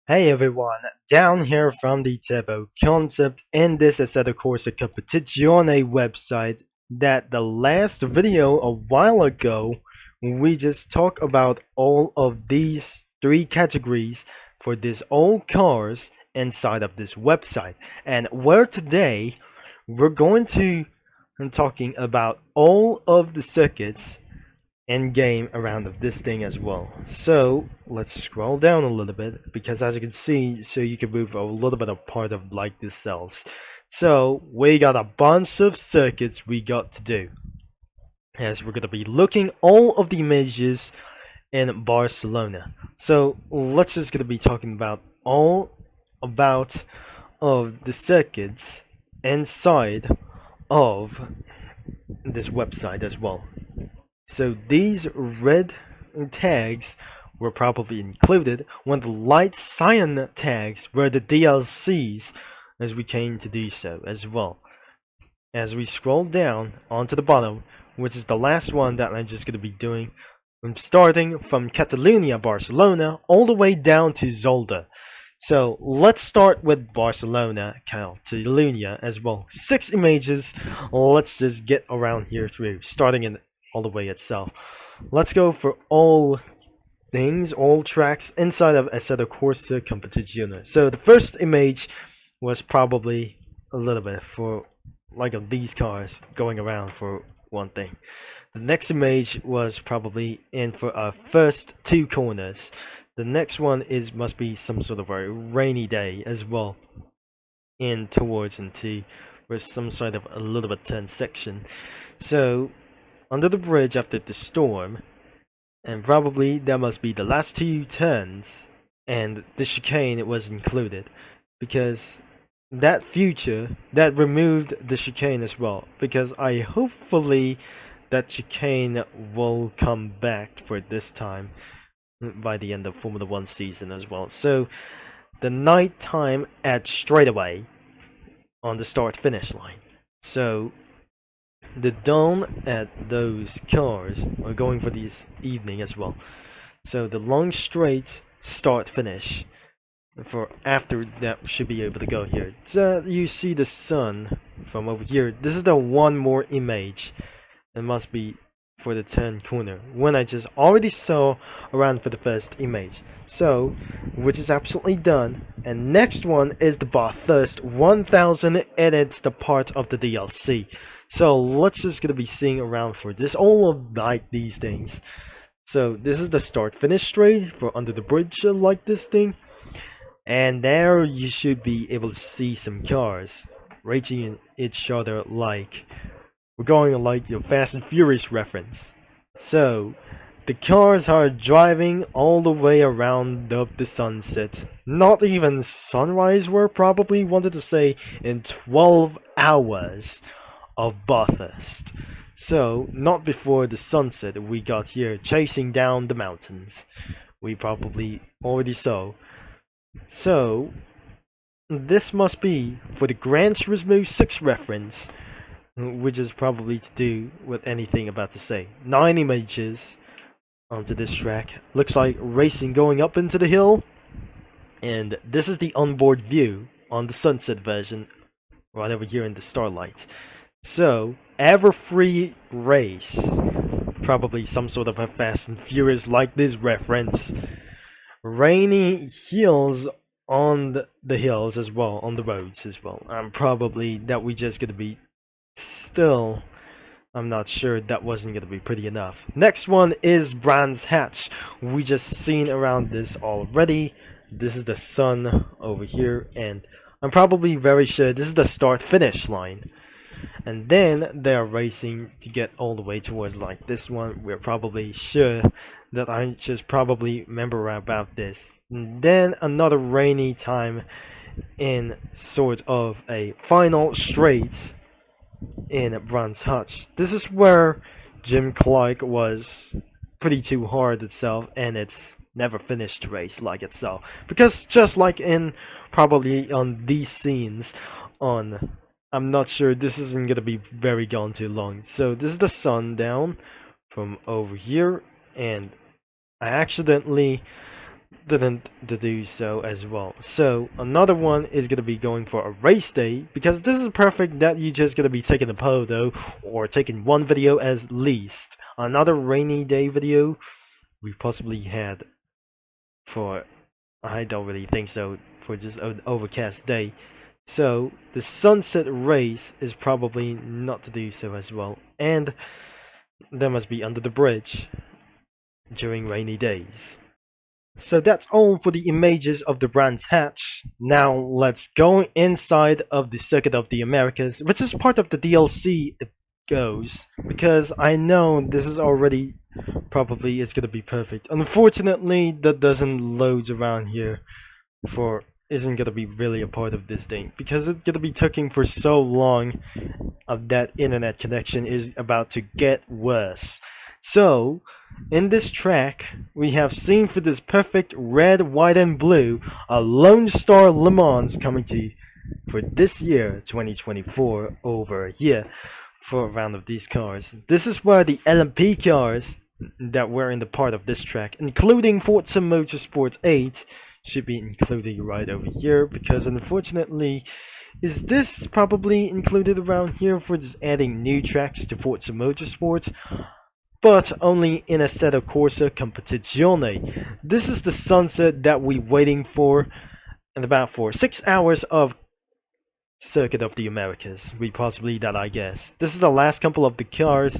Hey everyone, down here from the Tebo concept in this Assetto Corsa Competizione website that the last video a while ago we just talked about all of these three categories for these old cars inside of this website, and where today we're going to talking about all of the circuits end game around of this thing as well. So let's scroll down a little bit because as you can see, so you can move a little bit of part of like the cells. So we got a bunch of circuits we got to do as we're gonna be looking all of the images in Barcelona. So let's just gonna be talking about all about of the circuits inside of this website as well. So these red tags were probably included when the light cyan tags were the DLCs as we came to do so as well. As we scroll down onto the bottom, which is the last one that I'm just going to be doing, I'm starting from Catalonia, Barcelona, all the way down to Zolder. So let's start with Barcelona, Catalonia as well. 6 images. Let's just get around here through, starting in all the way itself. Let's go for all things, all tracks inside of Assetto Corsa Competizione. So the first image was probably a little bit for like of these cars going around for one thing. The next image was probably in for our first 2 corners. The next one is must be some sort of a rainy day as well, in towards into with some sort of a little bit tense section. So under the bridge after the storm, and probably that must be the last 2 turns, and the chicane was included because that future that removed the chicane as well, because I hopefully that chicane will come back for this time by the end of Formula 1 season as well. So the night time at straightaway on the start finish line. So the dawn at those cars are going for this evening as well. So the long straight start finish for after that should be able to go here. So you see the sun from over here. This is the one more image. It must be for the turn corner when I just already saw around for the first image. So which is absolutely done. And next one is the Bathurst 1000, and it's the part of the DLC. So let's just gonna be seeing around for this all of like these things. So this is the start finish straight for under the bridge like this thing, and there you should be able to see some cars raging each other like we're going like your Fast and Furious reference. So the cars are driving all the way around the sunset. Not even sunrise, we're probably wanted to say in 12 hours of Bathurst. So, not before the sunset we got here chasing down the mountains. We probably already saw. So, this must be for the Gran Turismo 6 reference, which is probably to do with anything about to say. 9 images onto this track. Looks like racing going up into the hill. And this is the onboard view on the sunset version right over here in the starlight. So, ever free race. Probably some sort of a Fast and Furious like this reference. Rainy hills on the hills as well, on the roads as well. Probably that we just gonna be still. I'm not sure that wasn't gonna be pretty enough. Next one is Brands Hatch. We just seen around this already. This is the sun over here, and I'm probably very sure this is the start finish line. And then they are racing to get all the way towards like this one. We're probably sure that I just probably remember about this. And then another rainy time in sort of a final straight in Brands Hatch. This is where Jim Clark was pretty too hard itself, and it's never finished race like itself. Because just like in probably on these scenes on, I'm not sure this isn't gonna be very gone too long. So this is the sundown from over here, and I accidentally didn't do so as well. So another one is gonna be going for a race day, because this is perfect that you just gonna be taking a photo or taking one video as least. Another rainy day video we possibly had for, I don't really think so, for just an overcast day. So the sunset race is probably not to do so as well, and that must be under the bridge during rainy days. So that's all for the images of the Brands Hatch. Now let's go inside of the Circuit of the Americas, which is part of the DLC it goes, because I know this is already probably is gonna be perfect. Unfortunately, that doesn't loads around here for isn't gonna be really a part of this thing, because it's gonna be taking for so long of that internet connection is about to get worse. So, in this track, we have seen for this perfect red, white, and blue, a Lone Star Le Mans coming to for this year, 2024, over here for a round of these cars. This is where the LMP cars that were in the part of this track, including Forza Motorsport 8, should be included right over here, because unfortunately, is this probably included around here for just adding new tracks to Forza Motorsport? But only in Assetto Corsa Competizione. This is the sunset that we're waiting for, and about for 6 hours of Circuit of the Americas. We possibly that, I guess. This is the last couple of the cars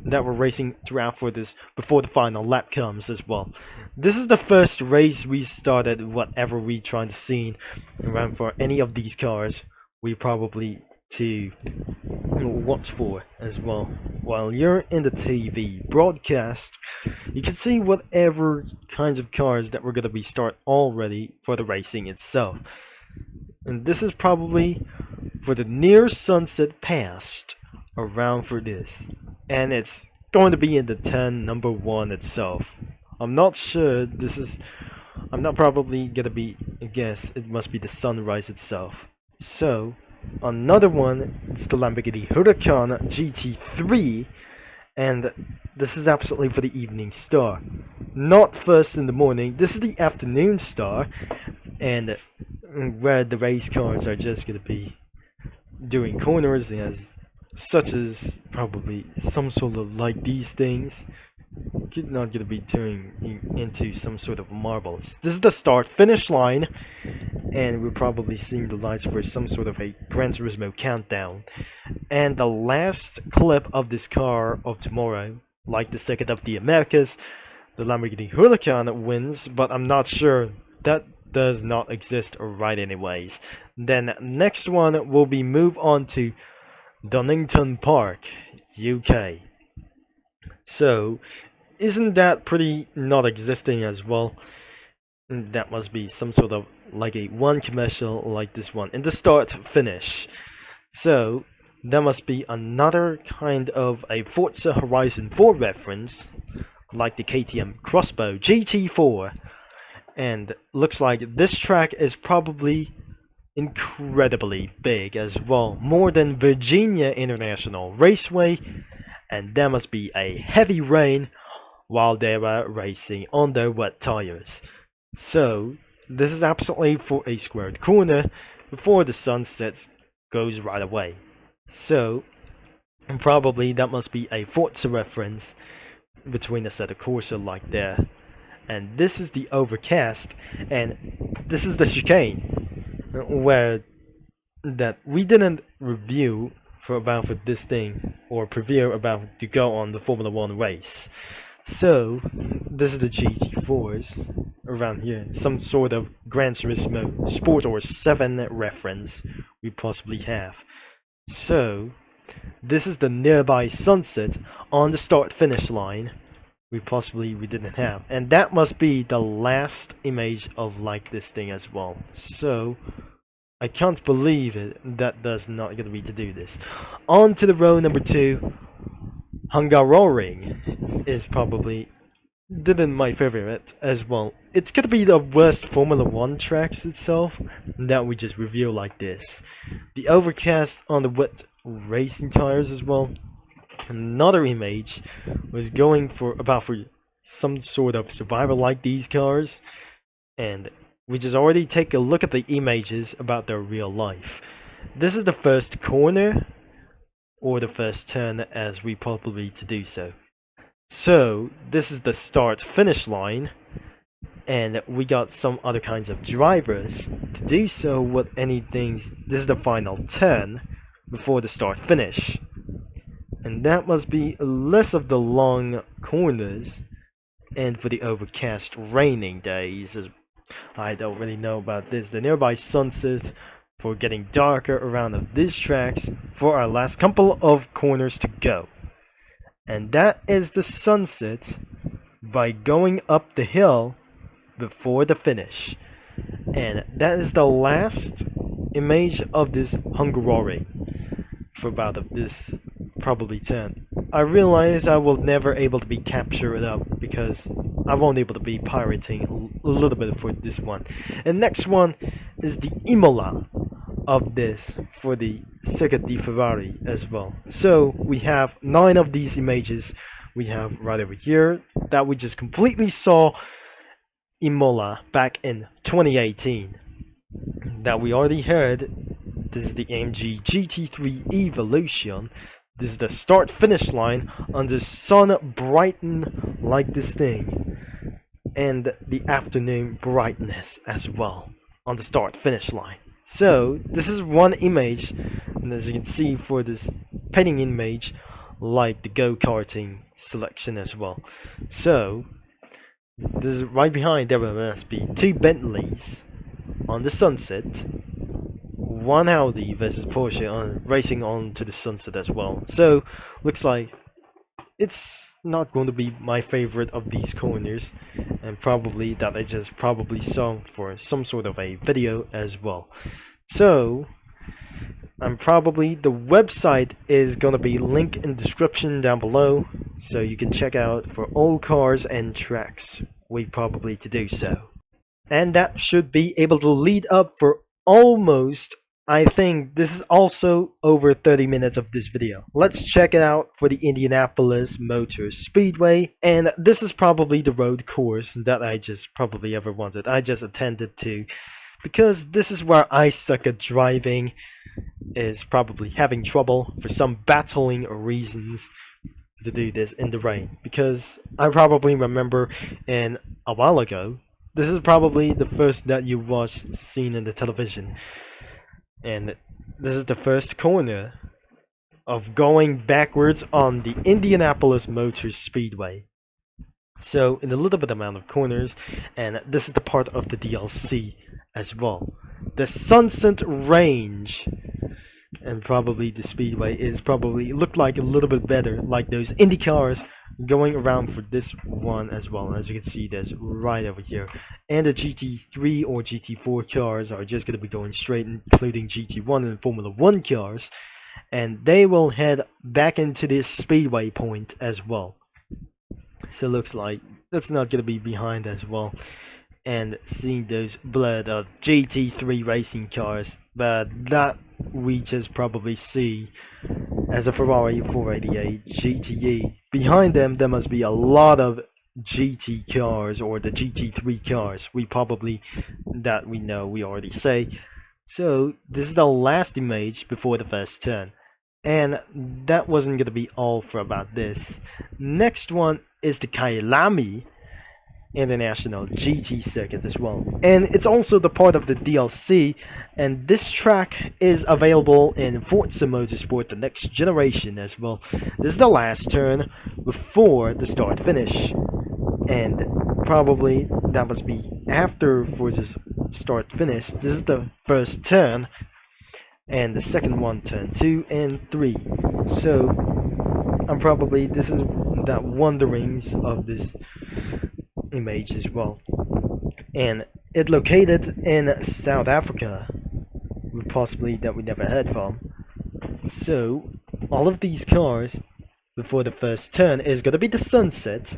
that we're racing throughout for this before the final lap comes as well. This is the first race we started whatever we trying to see around for any of these cars. We probably to watch for as well. While you're in the TV broadcast, you can see whatever kinds of cars that we're gonna be start already for the racing itself. And this is probably for the near sunset past around for this. And it's going to be in the 10 number 1 itself. I'm not sure this is I'm not probably gonna be I guess it must be the sunrise itself. So another one is the Lamborghini Huracan GT3, and this is absolutely for the evening star. Not first in the morning, this is the afternoon star, and where the race cars are just gonna be doing corners as such as probably some sort of like these things. Not gonna be turning into some sort of marbles. This is the start finish line, and we're probably seeing the lights for some sort of a Gran Turismo countdown. And the last clip of this car of tomorrow, like the Circuit of the Americas, the Lamborghini Huracan wins, but I'm not sure that does not exist right anyways. Then next one will be move on to Donington Park, UK. So isn't that pretty not existing as well? That must be some sort of like a one commercial like this one in the start finish. So that must be another kind of a Forza Horizon 4 reference, like the KTM Crossbow GT4. And looks like this track is probably incredibly big as well, more than Virginia International Raceway, and there must be a heavy rain while they were racing on their wet tires. So this is absolutely for a squared corner before the sunset goes right away. So probably that must be a Forza reference between the Assetto Corsa like there. And this is the overcast, and this is the chicane, where that we didn't review for this thing or preview about to go on the Formula 1 race. So this is the GT4s around here, some sort of Gran Turismo Sport or 7 reference we possibly have. So this is the nearby sunset on the start finish line we didn't have, and that must be the last image of like this thing as well. So I can't believe it that does not gonna be to do this. On to the row number 2. Hungaroring is probably didn't my favorite as well. It's gonna be the worst Formula 1 tracks itself that we just review like this. The overcast on the wet racing tires as well. Another image was going for some sort of survival like these cars. and we just already take a look at the images about their real life. This is the first corner, or the first turn as we probably to do so. So this is the start finish line, and we got some other kinds of drivers to do so with anything. This is the final turn before the start finish, and that must be less of the long corners and for the overcast raining days. I don't really know about this. The nearby sunset for getting darker around these tracks for our last couple of corners to go. And that is the sunset by going up the hill before the finish. And that is the last image of this Hungary for about of this probably 10. I realize I will never able to be captured up because I won't able to be pirating a little bit for this one. And next one is the Imola of this for the Circuit di Ferrari as well. So we have 9 of these images we have right over here that we just completely saw Imola back in 2018 that we already heard. This is the AMG GT3 Evolution. This is the start finish line on the sun brighten like this thing, and the afternoon brightness as well on the start finish line. So this is one image, and as you can see for this painting image, like the go-karting selection as well. So this is right behind. There must be 2 Bentleys on the sunset, 1 Audi versus Porsche racing on to the sunset as well. So looks like it's not going to be my favorite of these corners, and probably that I just probably saw for some sort of a video as well. So I'm probably, the website is going to be linked in the description down below, so you can check out for all cars and tracks we probably to do so. And that should be able to lead up for almost, I think this is also over 30 minutes of this video. Let's check it out for the Indianapolis Motor Speedway, and this is probably the road course that I just probably ever wanted. I just attended to, because this is where I suck at driving, is probably having trouble for some battling reasons to do this in the rain, because I probably remember in a while ago, this is probably the first that you watched seen in the television, and this is the first corner of going backwards on the Indianapolis Motor Speedway. So in a little bit amount of corners, and this is the part of the DLC as well. The Sunset Range, and probably the Speedway is probably look like a little bit better, like those Indy cars going around for this one as well. As you can see, there's right over here, and the GT3 or GT4 cars are just going to be going straight, including GT1 and Formula 1 cars, and they will head back into this Speedway point as well. So it looks like that's not going to be behind as well, and seeing those blood of GT3 racing cars, but that we just probably see as a Ferrari 488 GTE. Behind them there must be a lot of GT cars, or the GT3 cars we probably, that we know we already say. So this is the last image before the first turn, and that wasn't going to be all for about this. Next one is the Kyalami International GT circuit as well, and it's also the part of the DLC, and this track is available in Forza Motorsport the next generation as well. This is the last turn before the start finish, and probably that must be after Forza's start finish. This is the first turn, and the second one, turn 2 and 3. So I'm probably, this is that wanderings of this image as well, and it located in South Africa, possibly that we never heard from. So all of these cars before the first turn is going to be the sunset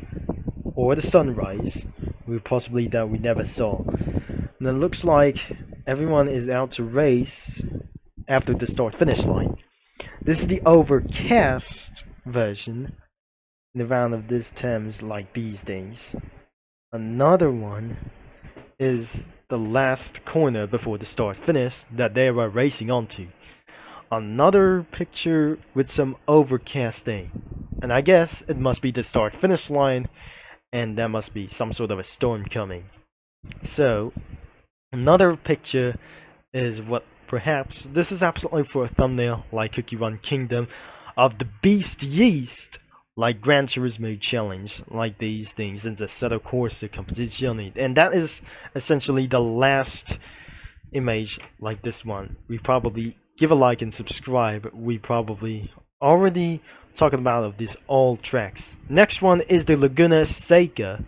or the sunrise, possibly that we never saw. And it looks like everyone is out to race after the start finish line. This is the overcast version in the round of this terms like these days. Another one is the last corner before the start finish that they were racing onto. Another picture with some overcasting, and I guess it must be the start finish line, and there must be some sort of a storm coming. So another picture is what perhaps this is absolutely for a thumbnail like Cookie Run Kingdom of the Beast Yeast, like Gran Turismo Challenge, like these things in the Assetto Corsa Competizione, and that is essentially the last image like this one. We probably give a like and subscribe. We probably already talking about of these all tracks. Next one is the Laguna Seca,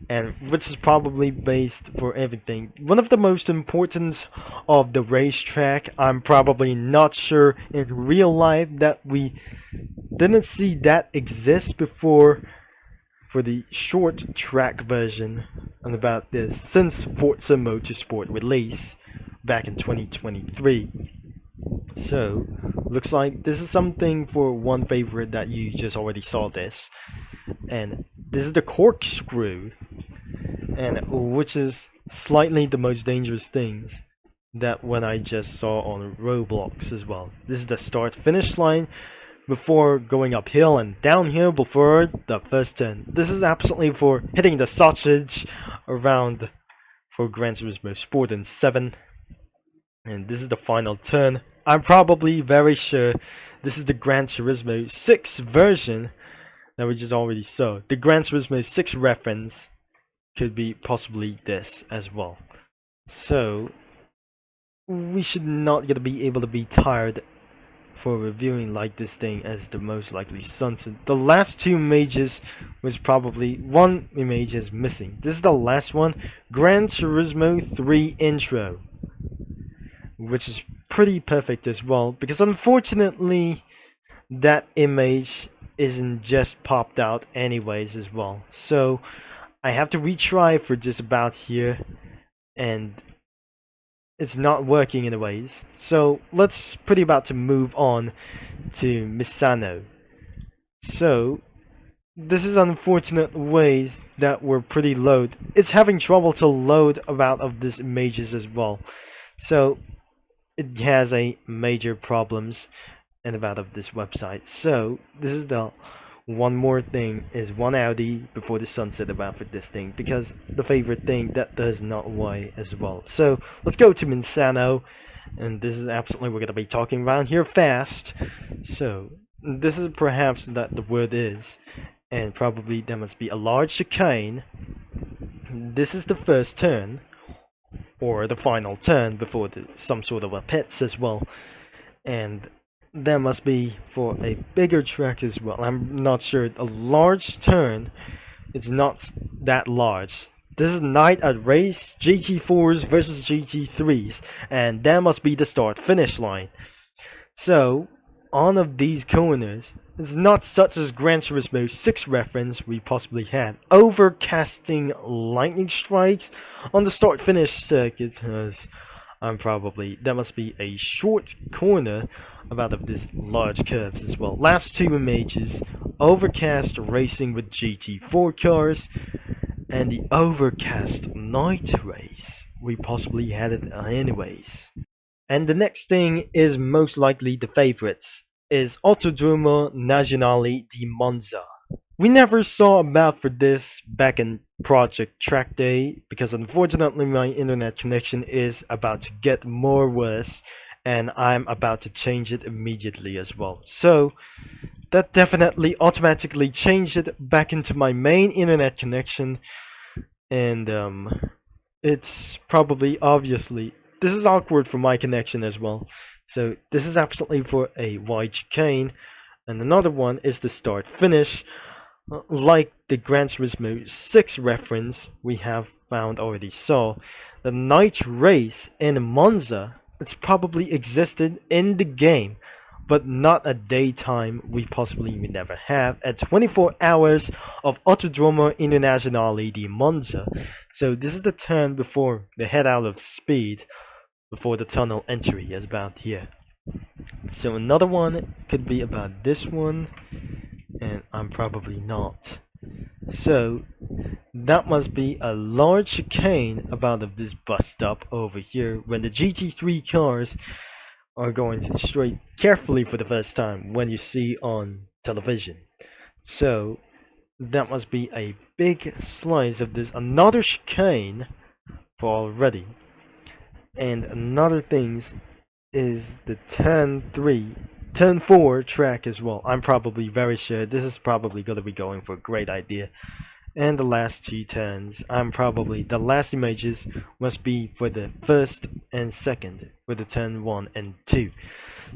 and which is probably based for everything. One of the most important of the racetrack. I'm probably not sure in real life that we didn't see that exist before for the short track version and about this since Forza Motorsport release back in 2023. So looks like this is something for one favorite that you just already saw this, and this is the corkscrew, and which is slightly the most dangerous things that when I just saw on Roblox as well. This is the start finish line before going uphill and downhill before the first turn. This is absolutely for hitting the sausage around for Gran Turismo Sport in 7. And this is the final turn. I'm probably very sure this is the Gran Turismo 6 version that we just already saw. The Gran Turismo 6 reference could be possibly this as well. So we should not gonna be able to be tired for reviewing like this thing as the most likely sunset. The last two images was probably one image is missing. This is the last one, Gran Turismo 3 intro, which is pretty perfect as well, because unfortunately that image isn't just popped out anyways as well. So I have to retry for just about here, and it's not working anyways. So let's pretty about to move on to Misano. So this is unfortunate ways that were pretty load. It's having trouble to load about of these images as well. So it has a major problems and about of this website. So this is the one more thing is one Audi before the sunset about for this thing, because the favorite thing that does not work as well. So let's go to Misano, and this is absolutely we're gonna be talking around here fast. So this is perhaps that the word is, and probably there must be a large chicane. This is the first turn or the final turn before some sort of a pits as well, and there must be for a bigger track as well. I'm not sure. A large turn, it's not that large. This is night at race GT4s versus GT3s, and that must be the start finish line. So on of these corners, it's not such as Gran Turismo 6 reference we possibly had. Overcasting lightning strikes on the start finish circuit has probably there must be a short corner about of this large curves as well. Last two images, overcast racing with GT4 cars and the overcast night race. We possibly had it anyways. And the next thing is most likely the favorites is Autodromo Nazionale di Monza. We never saw about for this back in Project Track Day, because unfortunately my internet connection is about to get more worse, and I'm about to change it immediately as well. So that definitely automatically changed it back into my main internet connection, and it's probably obviously this is awkward for my connection as well. So this is absolutely for a wide chicane, and another one is the start finish. Like the Gran Turismo 6 reference we have found already saw, the night race in Monza, it's probably existed in the game, but not a daytime we possibly may never have at 24 hours of Autodromo Internazionale di Monza. So this is the turn before the head out of speed before the tunnel entry is about here. So another one could be about this one, and I'm probably not So that must be a large chicane about of this bus stop over here when the GT3 cars are going to straight carefully for the first time when you see on television. So that must be a big slice of this another chicane for already. And another things is the turn 4 track as well. I'm probably very sure this is probably going to be going for a great idea. And the last two turns, the last images must be for the first and second for the turn 1 and 2.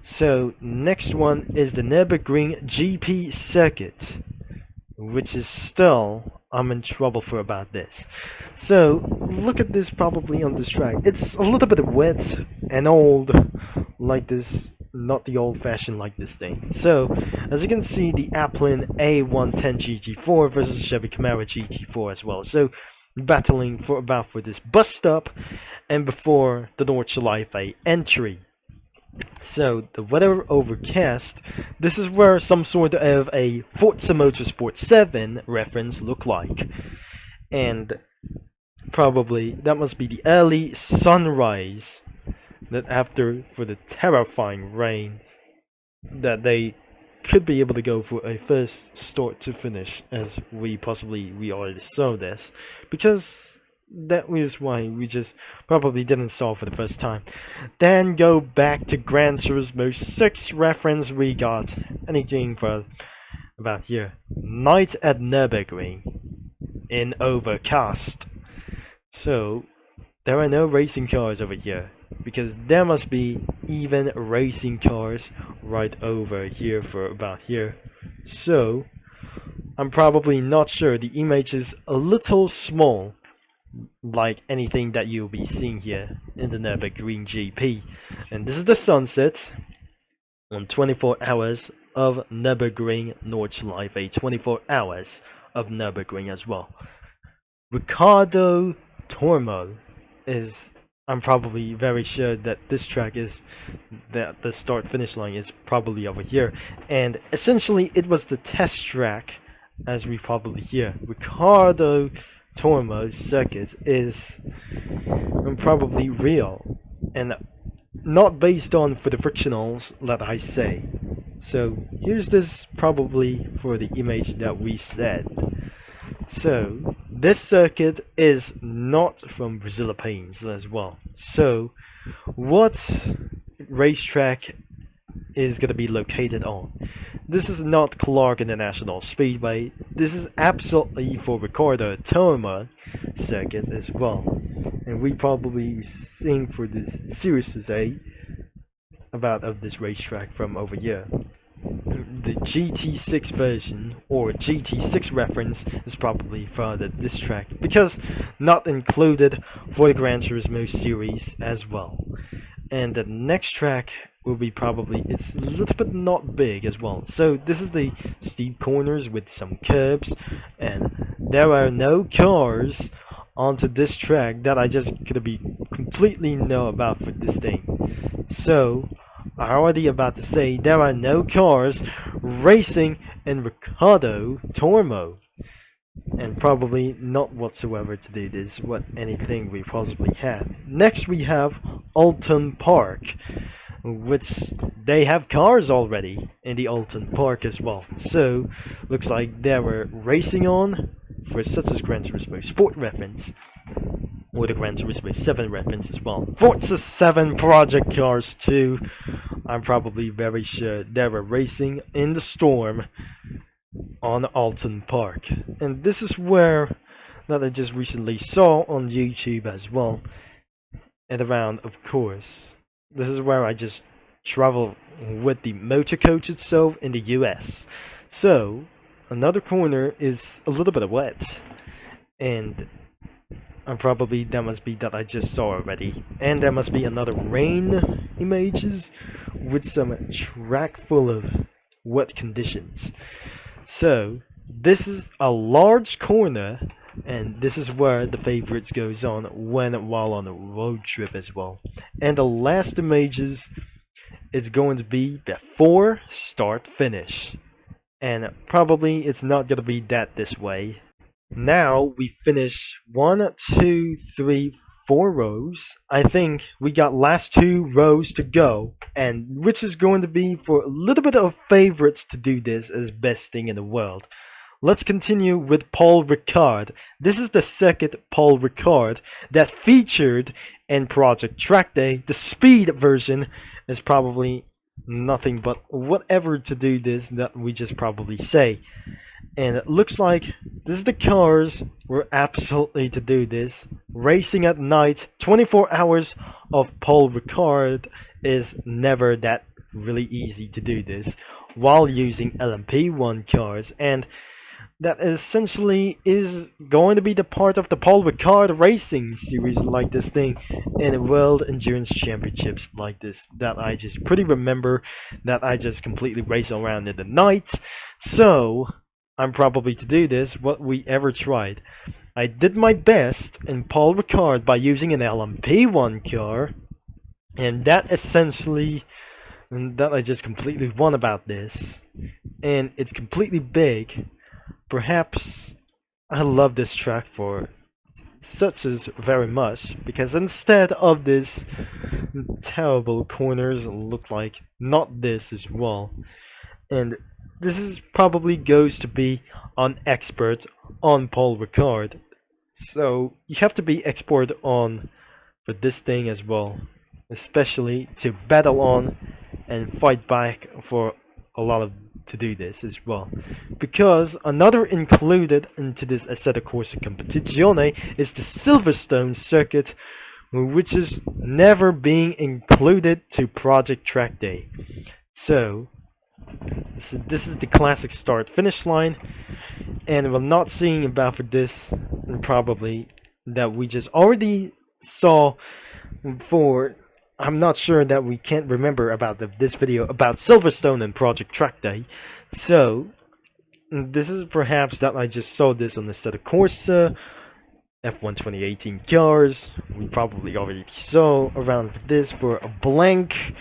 So next one is the Nürburgring GP circuit, which is still, I'm in trouble for about this. So look at this probably on this track. It's a little bit wet and old like this, not the old-fashioned like this thing. So as you can see, the Applin A110 GT4 versus the Chevy Camaro GT4 as well. So battling for this bus stop and before the Nordschleife entry. So the weather overcast. This is where some sort of a Forza Motorsport 7 reference look like, and probably that must be the early sunrise that after for the terrifying rains that they could be able to go for a first start to finish, as we already saw this, because that was why we just probably didn't saw for the first time. Then go back to Gran Turismo 6 reference. We got anything for about here. Night at Nürburgring in overcast. So there are no racing cars over here, because there must be even racing cars right over here for about here. So I'm probably not sure. The image is a little small, like anything that you'll be seeing here in the Nürburgring GP. And this is the sunset on 24 hours of Nürburgring Nordschleife, 24 hours of Nürburgring as well. Ricardo Tormo is, I'm probably very sure that this track is, that the start finish line is probably over here, and essentially it was the test track, as we probably hear. Ricardo Tormo's circuit is probably real and not based on for the frictionals that I say. So here's this probably for the image that we said. So this circuit is not from Philippines as well. So what racetrack is going to be located on? This is not Clark International Speedway. This is absolutely for Ricardo Tormo circuit as well. And we probably sing for this Series A about of this racetrack from over here. The GT6 version or GT6 reference is probably for this track, because not included for the Gran Turismo series as well. And the next track will be probably, it's a little bit not big as well. So this is the steep corners with some curbs, and there are no cars onto this track that I just could be completely know about for this thing. So I already about to say there are no cars racing in Ricardo Tormo, and probably not whatsoever to do this what anything we possibly have. Next we have Alton Park, which they have cars already in the Alton Park as well. So looks like they were racing on for such as Gran Turismo Sport reference, or the Gran Turismo 7 reference as well. Forza 7 project cars too. I'm probably very sure they were racing in the storm on Alton Park. And this is where that I just recently saw on YouTube as well. And around, of course, this is where I just travel with the motor coach itself in the US. So another corner is a little bit wet, and probably that must be that I just saw already. And there must be another rain images with some track full of wet conditions. So this is a large corner, and this is where the favorites goes on while on a road trip as well. And the last images is going to be before start finish. and probably it's not gonna be that this way. Now we finish 1, 2, 3, 4 rows. I think we got last 2 rows to go, and which is going to be for a little bit of favorites to do this as best thing in the world. Let's continue with Paul Ricard. This is the second Paul Ricard that featured in Project Track Day. The speed version is probably nothing but whatever to do this that we just probably say. And it looks like this is the cars were absolutely to do this. Racing at night, 24 hours of Paul Ricard is never that really easy to do this while using LMP1 cars, and that essentially is going to be the part of the Paul Ricard racing series like this thing in World Endurance Championships like this that I just pretty remember that I just completely race around in the night. So I'm probably to do this what we ever tried. I did my best in Paul Ricard by using an LMP1 car, and that essentially that I just completely won about this, and it's completely big. Perhaps I love this track for such as very much because instead of this terrible corners look like not this as well, and this is probably goes to be an expert on Paul Ricard, so you have to be expert on for this thing as well, especially to battle on and fight back for a lot of to do this as well, because another included into this Assetto Corsa Competizione is the Silverstone circuit, which is never being included to Project Track Day. So this is the classic start finish line, and we're not seeing about for this probably that we just already saw for. I'm not sure that we can't remember about this video about Silverstone and Project Track Day. So this is perhaps that I just saw this on the Assetto Corsa F1 2018 cars. We probably already saw around this for a blank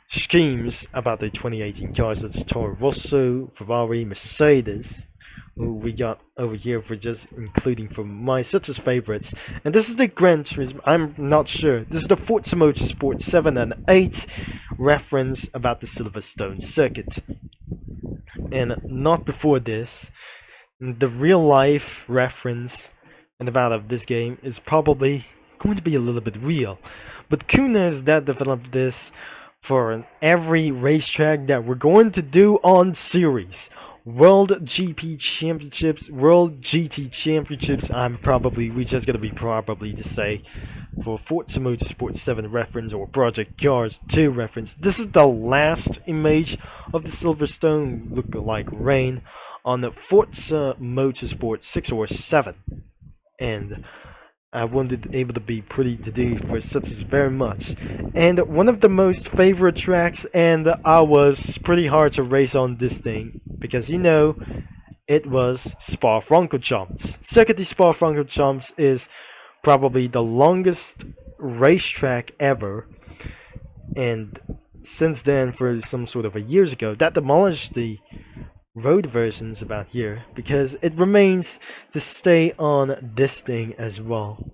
schemes about the 2018 cars. That's Toro Rosso, Ferrari, Mercedes. We got over here for just including for my such as favorites, and this is the Gran Turismo. I'm not sure. This is the Forza Motorsport 7 and 8 reference about the Silverstone circuit, and not before this. The real life reference and about of this game is probably going to be a little bit real, but Kuna is that developed this for every racetrack that we're going to do on series. World GP Championships, World GT Championships. We just gonna be probably to say for Forza Motorsport 7 reference or Project Cars 2 reference. This is the last image of the Silverstone look-alike rain on the Forza Motorsport 6 or 7, and I wanted able to be pretty to do for such as very much, and one of the most favorite tracks, and I was pretty hard to race on this thing because it was Spa-Francorchamps. Second, Spa-Francorchamps is probably the longest racetrack ever, and since then, for some sort of a years ago, that demolished the road versions about here because it remains to stay on this thing as well,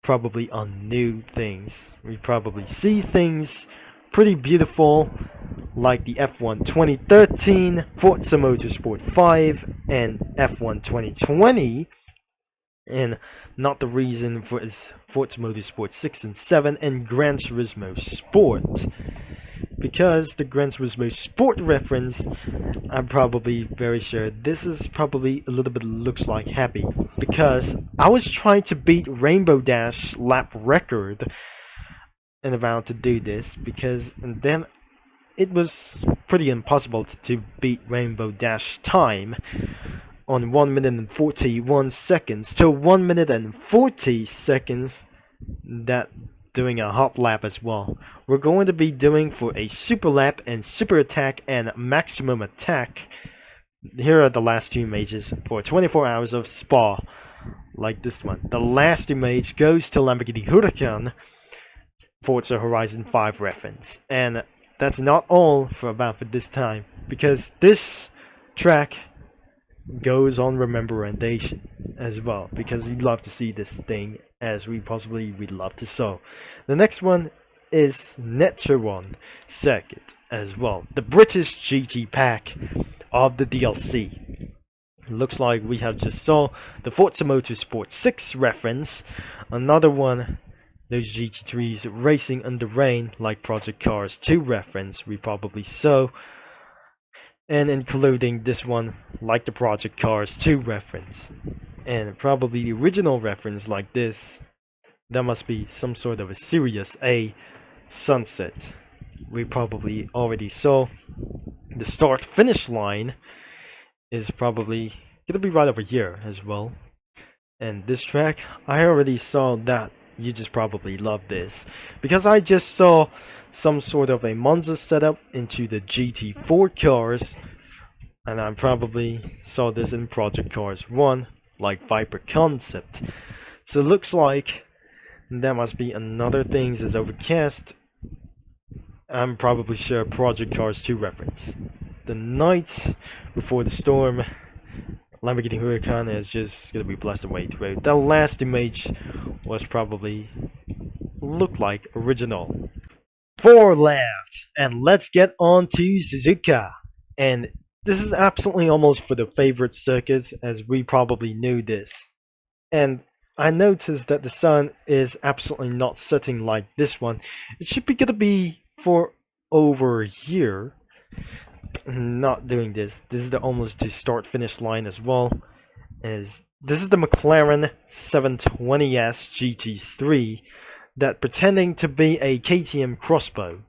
probably on new things. We probably see things pretty beautiful like the F1 2013, Forza Motorsport 5, and F1 2020, and not the reason for is Forza Motorsport 6 and 7 and Gran Turismo Sport. Because the Gran Turismo Sport reference, I'm probably very sure this is probably a little bit looks like happy, because I was trying to beat Rainbow Dash lap record and about to do this, because and then it was pretty impossible to beat Rainbow Dash time on 1 minute and 41 seconds to 1 minute and 40 seconds, that doing a hot lap as well. We're going to be doing for a super lap and super attack and maximum attack. Here are the last two images for 24 hours of Spa, like this one. The last image goes to Lamborghini Huracan, Forza Horizon 5 reference. And that's not all for this time, because this track goes on Rememberation as well, because you'd love to see this thing as we'd love to saw. The next one is Netteron Circuit as well, the British GT pack of the DLC. Looks like we have just saw the Forza Motorsport 6 reference, another one, those GT3s racing under rain like Project Cars 2 reference we probably saw, and including this one like the Project Cars 2 reference, and probably the original reference like this. That must be some sort of a Series A sunset. We probably already saw the start finish line is probably gonna be right over here as well. And this track, I already saw that. You just probably love this because I just saw some sort of a Monza setup into the GT4 cars, and I probably saw this in Project Cars 1 like Viper concept. So it looks like that must be another things as overcast. I'm probably sure Project Cars 2 reference. The night before the storm, Lamborghini Huracan is just gonna be blasted away through. The last image was probably looked like original. 4 left, and let's get on to Suzuka. And this is absolutely almost for the favorite circuits, as we probably knew this. And I noticed that the sun is absolutely not setting like this one. It should be gonna be for over here. Not doing this. This is the almost to start finish line as well. This is the McLaren 720S GT3 that pretending to be a KTM crossbow.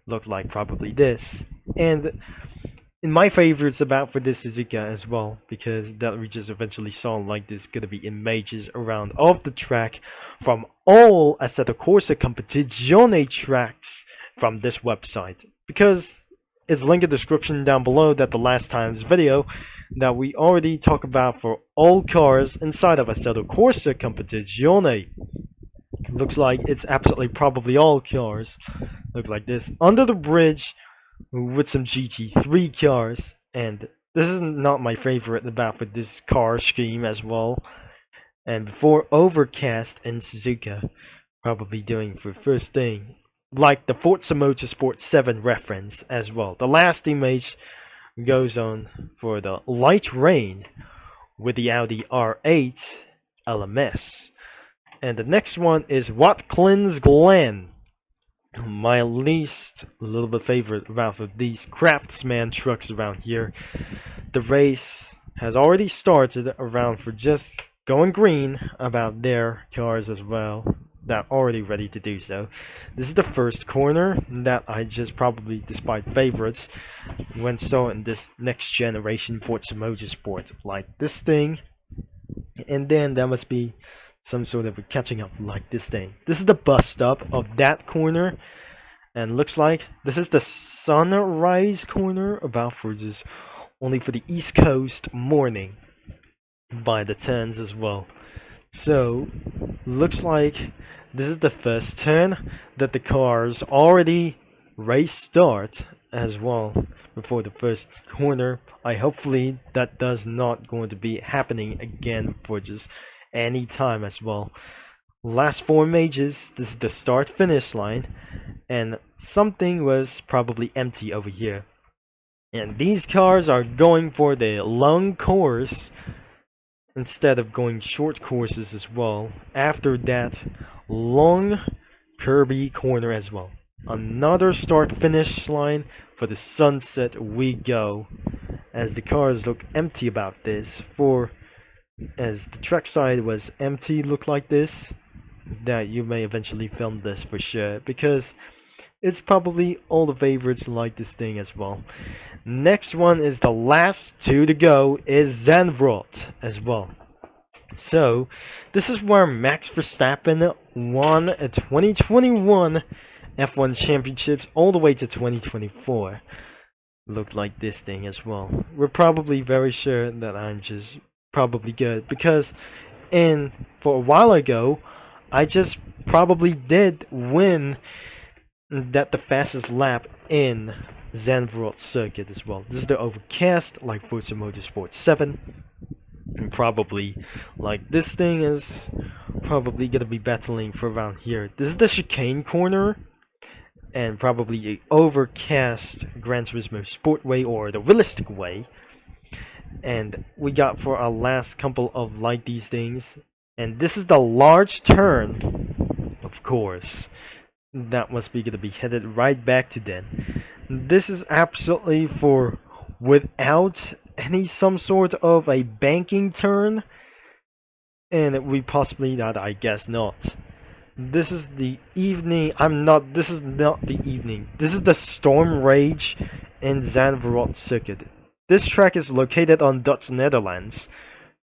Looked like probably this. And in my favorites about for this Suzuka as well, because that we just eventually saw like this gonna be images around of the track from all Assetto Corsa Competizione tracks from this website, because it's linked in the description down below that the last time's video that we already talked about for all cars inside of Assetto Corsa Competizione. Looks like it's absolutely probably all cars. Look like this under the bridge with some GT3 cars, and this is not my favorite about for this car scheme as well. And before overcast and Suzuka probably doing for first thing like the Forza Motorsport 7 reference as well. The last image goes on for the light rain with the Audi R8 LMS. And the next one is Watkins Glen. My least little bit favorite about these craftsman trucks around here. The race has already started around for just going green about their cars as well. That already ready to do so. This is the first corner that I just probably, despite favorites, when saw in this next generation Forza Motorsport like this thing, and then there must be some sort of a catching up like this thing. This is the bus stop of that corner, and looks like this is the sunrise corner about for just only for the East Coast morning by the 10s as well. So looks like this is the first turn that the cars already race start as well before the first corner. I hopefully that does not going to be happening again for just any time as well. Last 4 majors, this is the start finish line, and something was probably empty over here. And these cars are going for the long course instead of going short courses as well. After that long curvy corner as well. Another start finish line for the sunset we go, as the cars look empty about this, for as the track side was empty look like this, that you may eventually film this for sure, because it's probably all the favorites like this thing as well. Next one is the last 2 to go is Zandvoort as well. So this is where Max Verstappen won a 2021 F1 championships all the way to 2024. Looked like this thing as well. We're probably very sure that I'm just probably good, because for a while ago I just probably did win that the fastest lap in Zandvoort circuit as well. This is the overcast like Forza Motorsport 7. And probably like this thing is probably gonna be battling for around here. This is the chicane corner and probably a overcast Gran Turismo Sportway or the realistic way. And we got for our last couple of like these things. And this is the large turn, of course. That must be gonna be headed right back to then. This is absolutely for without any some sort of a banking turn, and we possibly not. I guess not. This is the evening. This is not the evening. This is the Storm Rage in Zandvoort circuit. This track is located on Dutch Netherlands.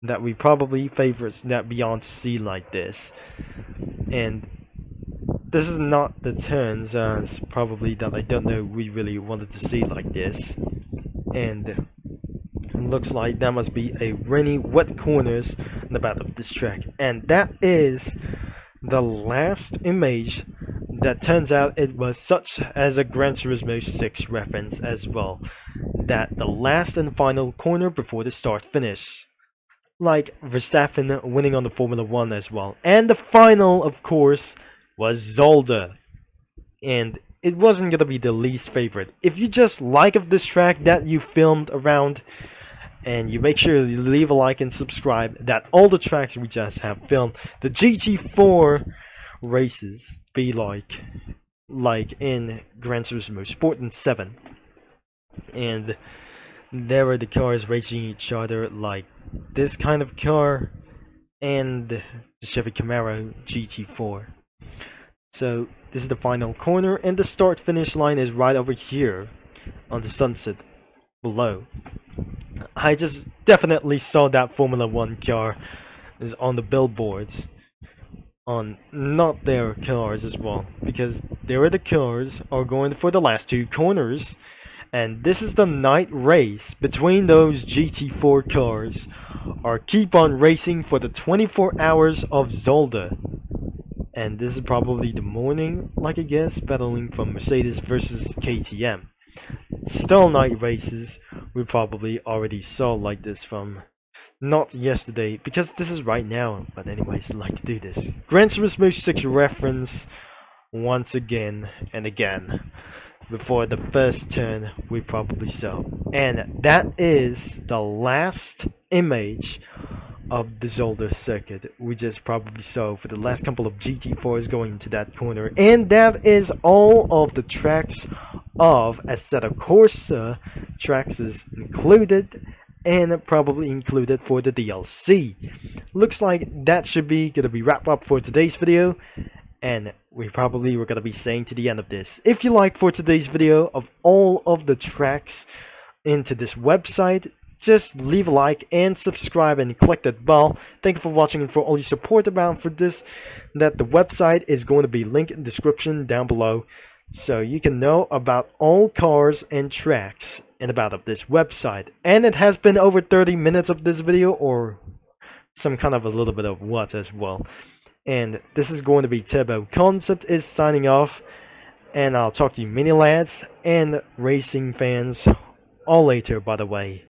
That we probably favor that beyond to see like this, and this is not the turns. It's probably that I don't know. We really wanted to see like this, and it looks like that must be a rainy, wet corners in the back of this track, and that is the last image. That turns out it was such as a Gran Turismo 6 reference as well. That the last and final corner before the start finish. Like Verstappen winning on the Formula 1 as well. And the final, of course, was Zolder. And it wasn't gonna be the least favorite. If you just like of this track that you filmed around, and you make sure you leave a like and subscribe, that all the tracks we just have filmed, the GT4 races be like in Gran Turismo Sport and 7. And there were the cars racing each other like this kind of car and the Chevy Camaro GT4. So this is the final corner, and the start finish line is right over here on the sunset below. I just definitely saw that Formula 1 car is on the billboards on not their cars as well, because there are the cars are going for the last two corners. And this is the night race between those GT4 cars or keep on racing for the 24 hours of Zolder. And this is probably the morning, like I guess, battling from Mercedes versus KTM. Still night races, we probably already saw like this from not yesterday, because this is right now. But anyways, I like to do this. Gran Turismo 6 reference once again and again. Before the first turn we probably saw, and that is the last image of the Zolder circuit we just probably saw for the last couple of GT4s going into that corner. And that is all of the tracks of Assetto Corsa. Tracks is included and probably included for the DLC. Looks like that should be gonna be wrap up for today's video, and we probably were gonna be saying to the end of this. If you like for today's video of all of the tracks into this website, just leave a like and subscribe and click that bell. Thank you for watching and for all your support about for this. That the website is going to be linked in the description down below, so you can know about all cars and tracks and about of this website. And it has been over 30 minutes of this video, or some kind of a little bit of what as well. And this is going to be Turbo Concept is signing off, and I'll talk to you mini lads and racing fans all later, by the way.